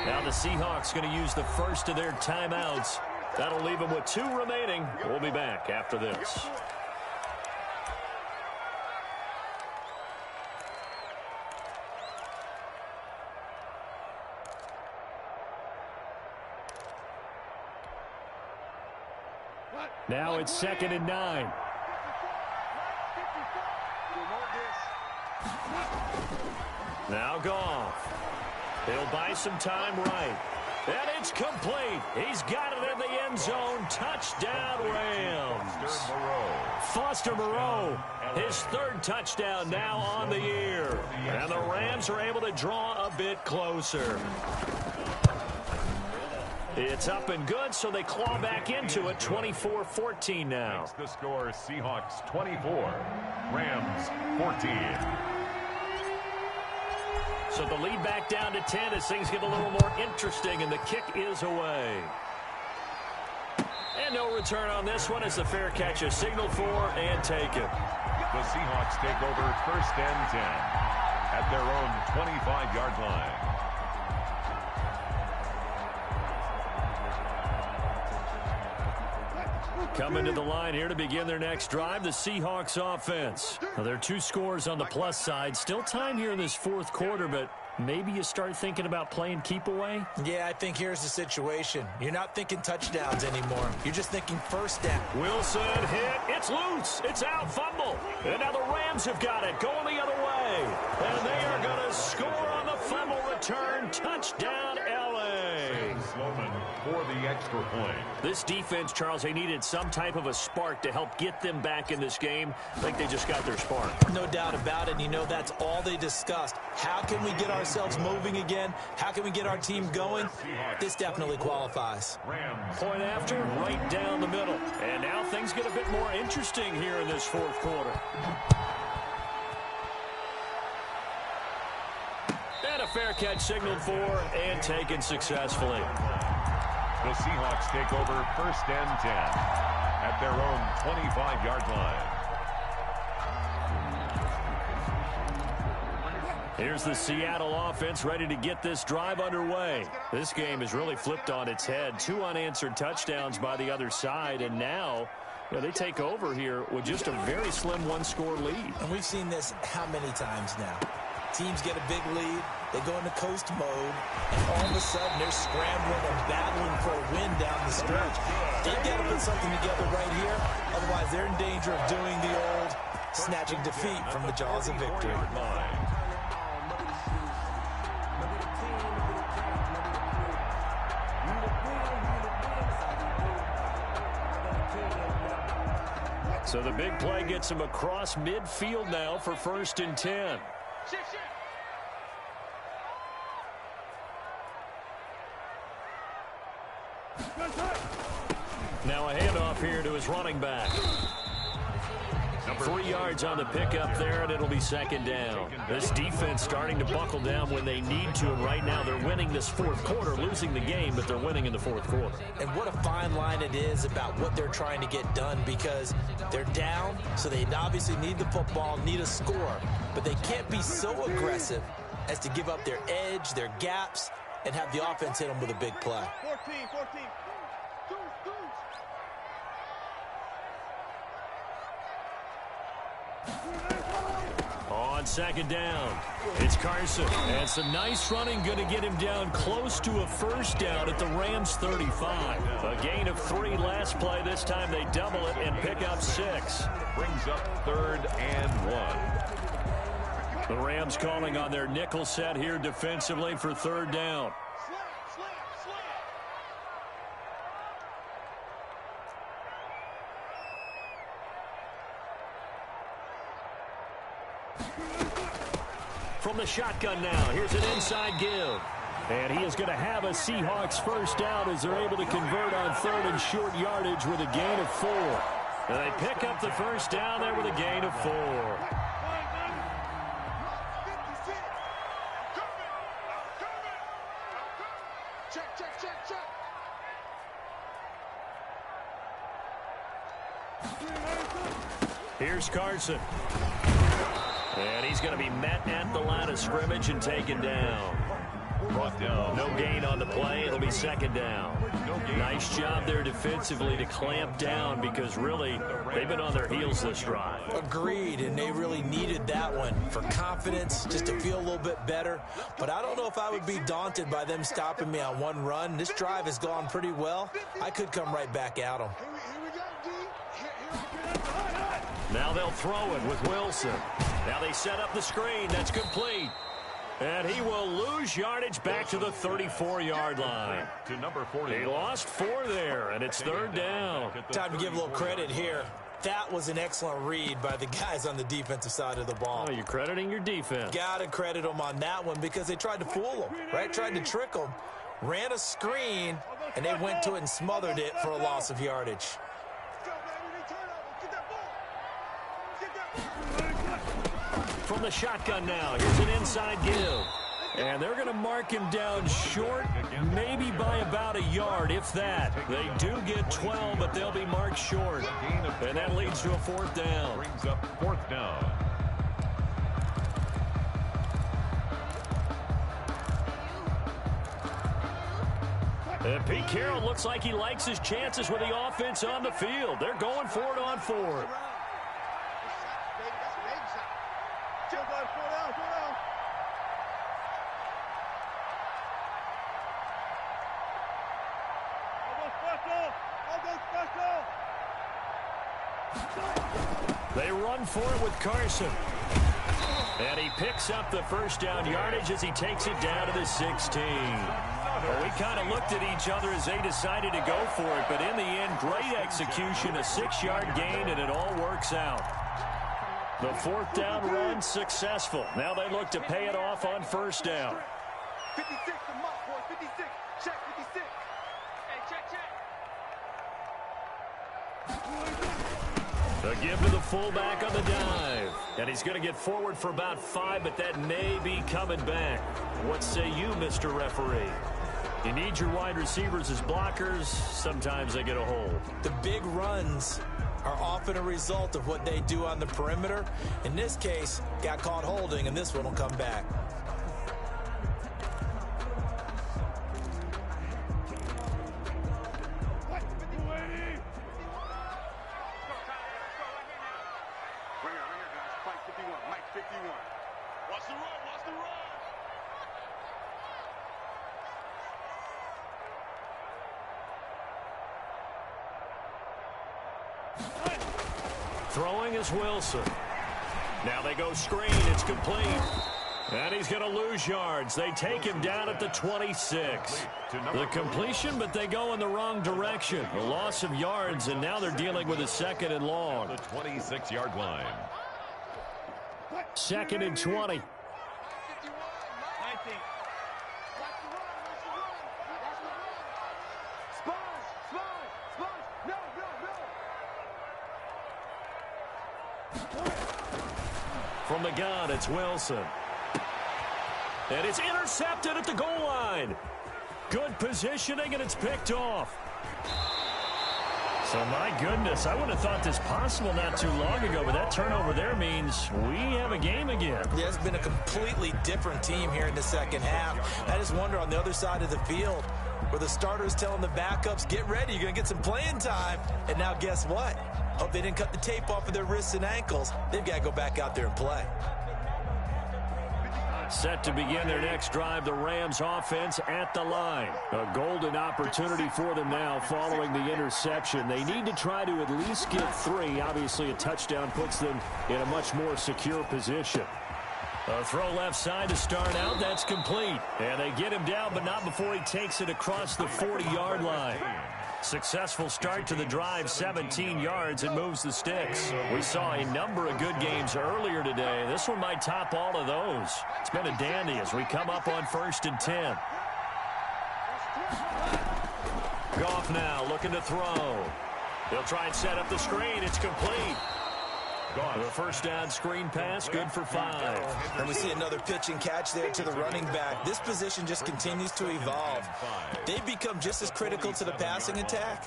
Now the Seahawks going to use the first of their timeouts. That'll leave them with 2 remaining. We'll be back after this. Now it's 2nd and 9. Now Goff. He'll buy some time right. And it's complete. He's got it in the end zone. Touchdown, Rams. Foster Moreau, his 3rd touchdown now on the year. And the Rams are able to draw a bit closer. It's up and good, so they claw back into it. 24-14 now. Makes the score Seahawks 24, Rams 14. So the lead back down to 10 as things get a little more interesting, and the kick is away. And no return on this one as the fair catch is signaled for and taken. The Seahawks take over 1st and 10 at their own 25-yard line. Coming to the line here to begin their next drive, the Seahawks offense. Now, there are 2 scores on the plus side. Still time here in this 4th quarter, but maybe you start thinking about playing keep away? Yeah, I think here's the situation. You're not thinking touchdowns anymore. You're just thinking 1st down. Wilson hit. It's loose. It's out. Fumble. And now the Rams have got it. Going the other way. And they are going to score on the fumble return. Touchdown, L.A. Sloman for the extra point. This defense, Charles, they needed some type of a spark to help get them back in this game. I think they just got their spark. No doubt about it. And you know that's all they discussed. How can we get ourselves moving again? How can we get our team going? This definitely qualifies. Point after, right down the middle. And now things get a bit more interesting here in this 4th quarter. And a fair catch signaled for and taken successfully. The Seahawks take over 1st and 10 at their own 25-yard line. Here's the Seattle offense ready to get this drive underway. This game is really flipped on its head. 2 unanswered touchdowns by the other side, and now they take over here with just a very slim 1-score lead. And we've seen this how many times now? Teams get a big lead, they go into coast mode, and all of a sudden they're scrambling and battling for a win down the stretch. They've got to put something together right here, otherwise they're in danger of doing the old snatching defeat from the jaws of victory. So the big play gets him across midfield now for 1st and 10. Now a handoff here to his running back. 3 yards on the pickup there, and it'll be 2nd down. This defense starting to buckle down when they need to, and right now they're winning this 4th quarter, losing the game, but they're winning in the 4th quarter. And what a fine line it is about what they're trying to get done, because they're down, so they obviously need the football, need a score, but they can't be so aggressive as to give up their edge, their gaps, and have the offense hit them with a big play. 14. On 2nd down, it's Carson. And some nice running going to get him down close to a 1st down at the Rams 35. A gain of 3 last play. This time they double it and pick up 6. Brings up 3rd and 1. The Rams calling on their nickel set here defensively for 3rd down. From the shotgun now, here's an inside give. And he is going to have a Seahawks 1st down as they're able to convert on 3rd and short yardage with a gain of 4. And they pick up the 1st down there with a gain of 4. Check. Here's Carson. And he's going to be met at the line of scrimmage and taken down. Brought down. No gain on the play. It'll be second down. Nice job there defensively to clamp down because really they've been on their heels this drive. Agreed, and they really needed that one for confidence, just to feel a little bit better. But I don't know if I would be daunted by them stopping me on one run. This drive has gone pretty well. I could come right back at them. Now they'll throw it with Wilson. Now they set up the screen. That's complete. And he will lose yardage back to the 34-yard line. To number 40. He lost 4 there, and it's third down. Time to give a little credit here. That was an excellent read by the guys on the defensive side of the ball. Oh, you're crediting your defense. Got to credit them on that one because they tried to fool them, right? Tried to trick them. Ran a screen, and they went to it and smothered it for a loss of yardage. From the shotgun now, here's an inside give. And they're going to mark him down short, maybe by about a yard, if that. They do get 12, but they'll be marked short. And that leads to a fourth down. Brings up fourth down. And Pete Carroll looks like he likes his chances with the offense on the field. They're going for it on 4. They run for it with Carson. And he picks up the first down yardage as he takes it down to the 16. Well, we kind of looked at each other as they decided to go for it, but in the end, great execution, a 6-yard gain, and it all works out. The fourth down run successful. Now they look to pay it off on first down. 56 to Mott, boy. 56. Check 56. Hey, check. A give to the fullback on the dive. And he's going to get forward for about 5, but that may be coming back. What say you, Mr. Referee? You need your wide receivers as blockers. Sometimes they get a hold. The big runs are often a result of what they do on the perimeter. In this case, got caught holding, and this one will come back. Throwing is Wilson. Now they go screen. It's complete. And he's going to lose yards. They take him down at the 26. The completion, but they go in the wrong direction. A loss of yards, and now they're dealing with a second and long. The 26-yard line. Second and 20. From the gun, it's Wilson. And it's intercepted at the goal line. Good positioning, and it's picked off. So, my goodness, I would have thought this possible not too long ago, but that turnover there means we have a game again. Yeah, it's been a completely different team here in the second half. I just wonder on the other side of the field where the starters telling the backups, get ready, you're going to get some playing time. And now guess what? Hope they didn't cut the tape off of their wrists and ankles. They've got to go back out there and play. Set to begin their next drive, the Rams offense at the line. A golden opportunity for them now following the interception. They need to try to at least get 3. Obviously, a touchdown puts them in a much more secure position. A throw left side to start out. That's complete. And they get him down, but not before he takes it across the 40-yard line. Successful start to the drive, 17 yards, and moves the sticks. We saw a number of good games earlier today. This one might top all of those. It's been a dandy as we come up on 1st and 10. Goff now looking to throw. They'll try and set up the screen. It's complete. The first down screen pass, good for 5. And we see another pitch and catch there to the running back. This position just continues to evolve. They become just as critical to the passing attack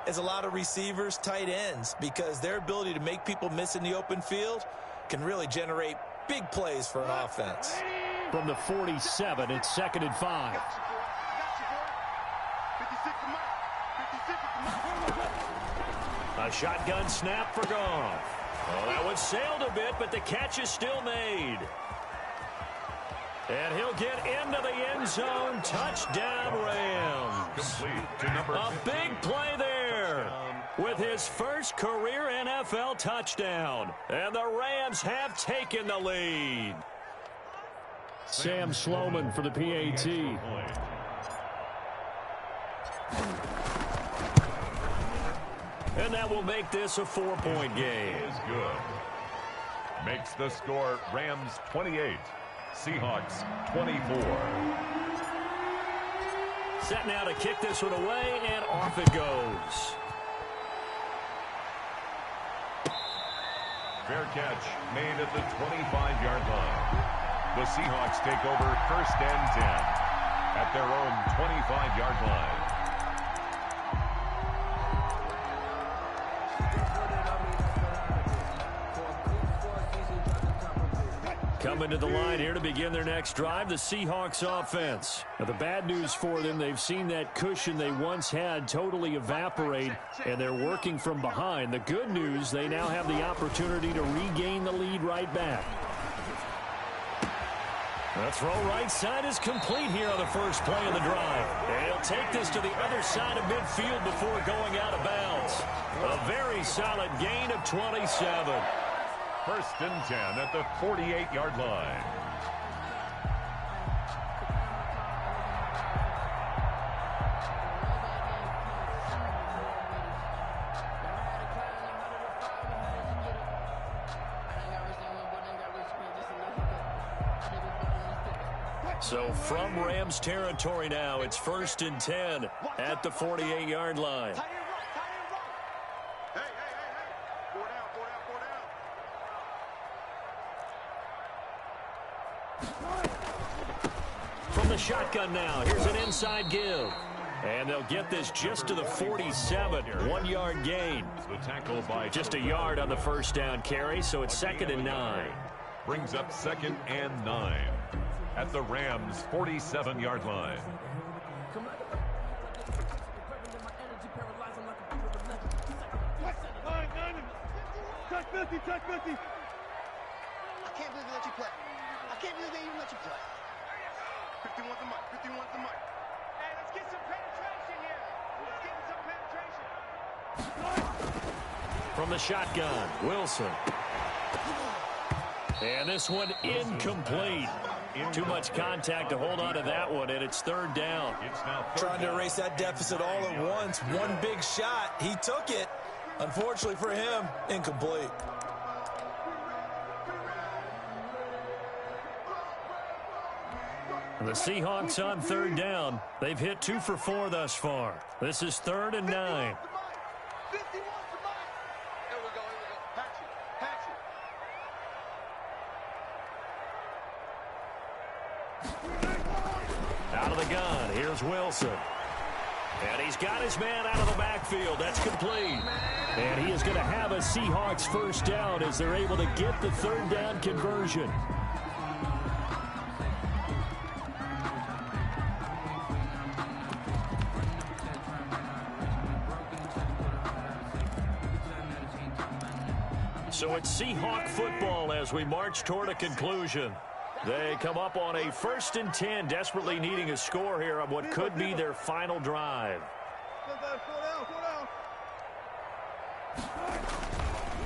is a lot of receivers, tight ends, because their ability to make people miss in the open field can really generate big plays for an offense. From the 47, it's 2nd and 5. A shotgun snap for Goff. Oh, that one sailed a bit, but the catch is still made. And he'll get into the end zone. Touchdown, Rams. A big play there with his first career NFL touchdown. And the Rams have taken the lead. Sam Sloman for the PAT. And that will make this a 4-point game. Is good. Makes the score Rams 28, Seahawks 24. Set now to kick this one away, and off it goes. Fair catch made at the 25-yard line. The Seahawks take over 1st and 10 at their own 25-yard line. Coming to the line here to begin their next drive, the Seahawks offense. Now, the bad news for them, they've seen that cushion they once had totally evaporate, and they're working from behind. The good news, they now have the opportunity to regain the lead right back. The throw right side is complete here on the first play of the drive. And he'll take this to the other side of midfield before going out of bounds. A very solid gain of 27. 1st and 10 at the 48-yard line. So from Rams territory now, it's 1st and 10 at the 48-yard line. From the shotgun now, here's an inside give. And they'll get this just to the 47, 1-yard gain. The tackle by just a yard on the first down carry, so it's 2nd and 9. Brings up 2nd and 9 at the Rams' 47-yard line. Touch 50, touch 50. I can't believe they let you play. I can't believe they even let you play. 51 the mic, 51 the mic. Hey, let's get some penetration here. Let's get some penetration. From the shotgun, Wilson. And this one incomplete. Too much contact to hold on to that one, and it's 3rd down. Trying to erase that deficit all at once. One big shot. He took it. Unfortunately for him, incomplete. The Seahawks on 3rd down. They've hit 2 for 4 thus far. This is 3rd and 9. 51 the mic. Here we go. Patch it. Out of the gun, here's Wilson. And he's got his man out of the backfield. That's complete. And he is going to have a Seahawks 1st down as they're able to get the 3rd down conversion. So it's Seahawk football as we march toward a conclusion. They come up on a 1st and 10, desperately needing a score here on what could be their final drive.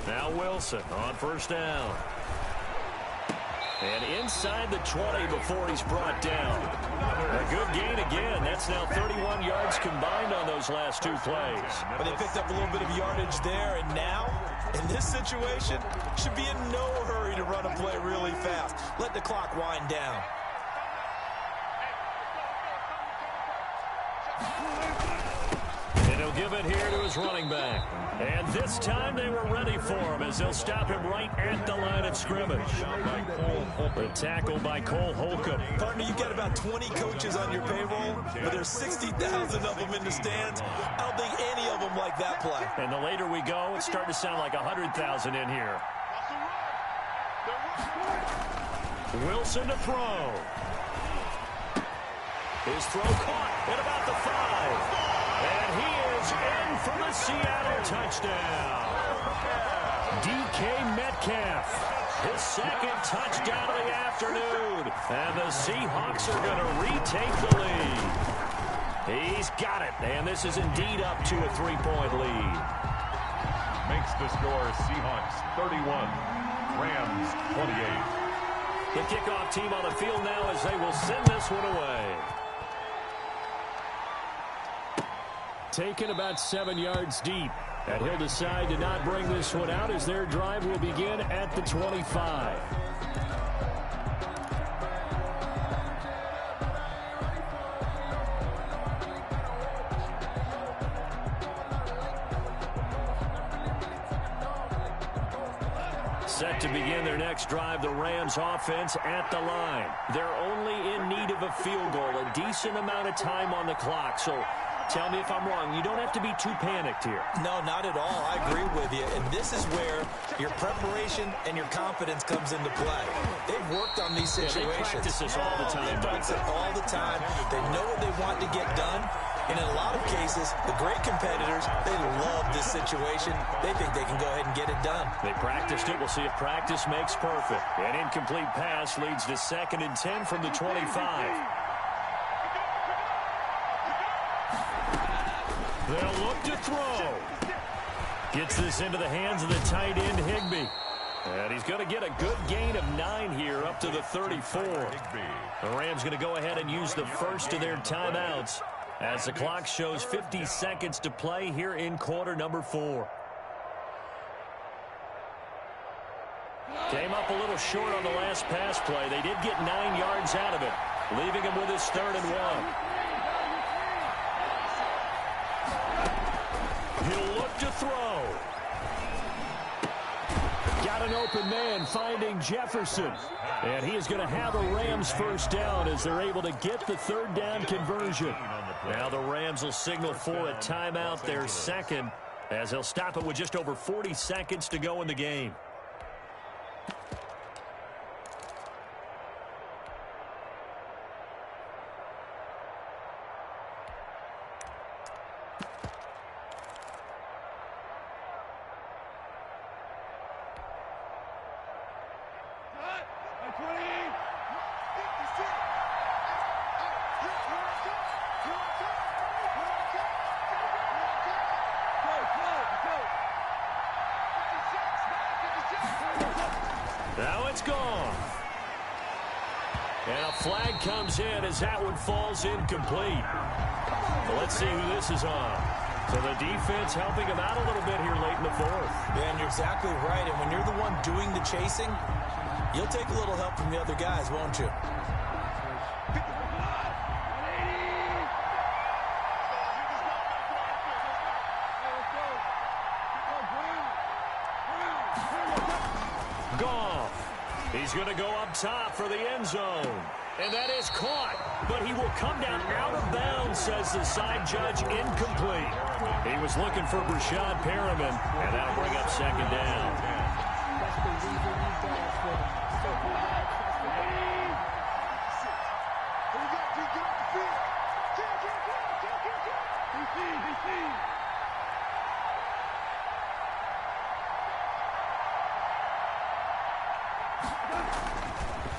Now Wilson on 1st down. And inside the 20 before he's brought down. A good gain again. That's now 31 yards combined on those last 2 plays. But they picked up a little bit of yardage there, and now, in this situation, should be in no hurry to run a play really fast. Let the clock wind down. And he'll give it here to his his running back. And this time they were ready for him as they'll stop him right at the line of scrimmage. The tackle by Cole Holcomb. Partner, you've got about 20 coaches on your payroll, but there's 60,000 of them in the stands. I don't think any of them like that play. And the later we go, it's starting to sound like 100,000 in here. Wilson to throw. His throw caught at about the 5. And he is in for the Seattle touchdown. DK Metcalf, his second touchdown of the afternoon. And the Seahawks are going to retake the lead. He's got it. And this is indeed up to a 3-point lead. Makes the score Seahawks 31, Rams 28. The kickoff team on the field now as they will send this one away. Taken about 7 yards deep. And he'll decide to not bring this one out as their drive will begin at the 25. Set to begin their next drive, the Rams offense at the line. They're only in need of a field goal, a decent amount of time on the clock. So tell me if I'm wrong. You don't have to be too panicked here. No, not at all. I agree with you. And this is where your preparation and your confidence comes into play. They've worked on these situations. Yeah, they practice this all the time. They practice it all the time. They know what they want to get done. And in a lot of cases, the great competitors, they love this situation. They think they can go ahead and get it done. They practiced it. We'll see if practice makes perfect. An incomplete pass leads to 2nd and 10 from the 25. They'll look to throw. Gets this into the hands of the tight end, Higbee. And he's going to get a good gain of 9 here up to the 34. The Rams going to go ahead and use the first of their timeouts as the clock shows 50 seconds to play here in quarter number 4. Came up a little short on the last pass play. They did get 9 yards out of it, leaving him with his 3rd and 1. He'll look to throw. Got an open man finding Jefferson. And he is going to have a Rams first down as they're able to get the 3rd down conversion. Now the Rams will signal for a timeout, their second, as they'll stop it with just over 40 seconds to go in the game. Now it's gone. And a flag comes in as that one falls incomplete. Well, let's see who this is on. So the defense helping him out a little bit here late in the 4th. Yeah, and you're exactly right. And when you're the one doing the chasing, you'll take a little help from the other guys, won't you? He's going to go up top for the end zone. And that is caught. But he will come down out of bounds, says the side judge, incomplete. He was looking for Brashad Perriman, and that'll bring up 2nd down. That's the reason we ball for circle right across the line.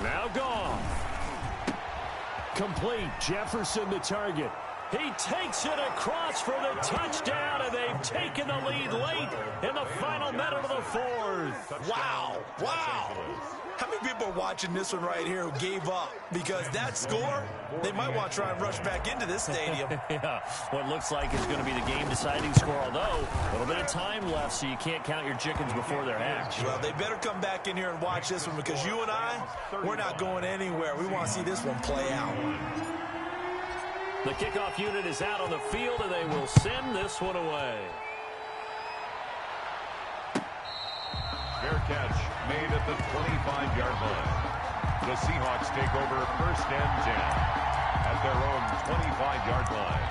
Now gone. Complete. Jefferson the target. He takes it across for the touchdown, and they've taken the lead late in the final minute of the 4th. Wow. Wow. How many people are watching this one right here who gave up? Because that score, they might want to try and rush back into this stadium. Yeah, what looks like is going to be the game-deciding score, although a little bit of time left, so you can't count your chickens before they're hatched. Well, they better come back in here and watch this one, because you and I, we're not going anywhere. We want to see this one play out. The kickoff unit is out on the field, and they will send this one away. catch made at the 25-yard line. The Seahawks take over first and 10 at their own 25-yard line.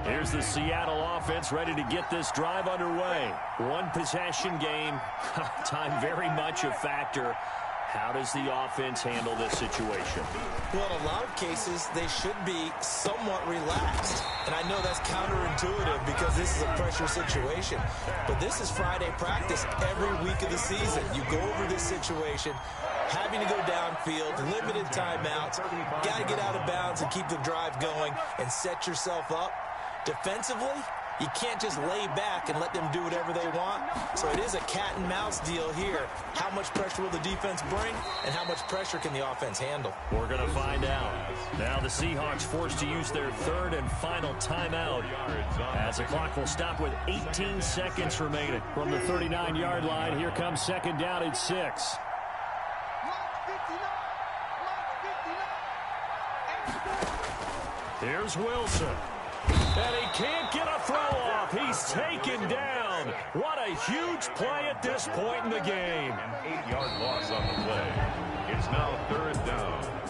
Here's the Seattle offense ready to get this drive underway. One possession game. Time very much a factor. How does the offense handle this situation? Well, in a lot of cases, they should be somewhat relaxed. And I know that's counterintuitive because this is a pressure situation. But this is Friday practice every week of the season. You go over this situation, having to go downfield, limited timeouts, got to get out of bounds and keep the drive going and set yourself up. Defensively, you can't just lay back and let them do whatever they want. So it is a cat and mouse deal here. How much pressure will the defense bring, and how much pressure can the offense handle? We're going to find out. Now the Seahawks forced to use their third and final timeout as the clock will stop with 18 seconds remaining. From the 39-yard line, here comes second down at 6. Here's Wilson. And he can't get a throw off. He's taken down. What a huge play at this point in the game. An 8-yard loss on the play. It's now third down.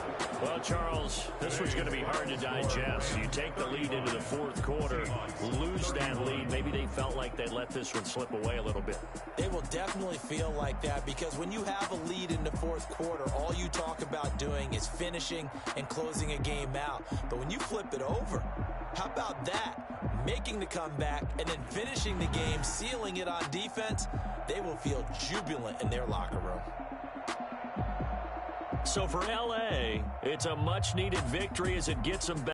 Well, Charles, this was going to be hard to digest. You take the lead into the fourth quarter, lose that lead. Maybe they felt like they let this one slip away a little bit. They will definitely feel like that because when you have a lead in the fourth quarter, all you talk about doing is finishing and closing a game out. But when you flip it over, how about that? Making the comeback and then finishing the game, sealing it on defense, they will feel jubilant in their locker room. So for L.A., it's a much-needed victory as it gets them back.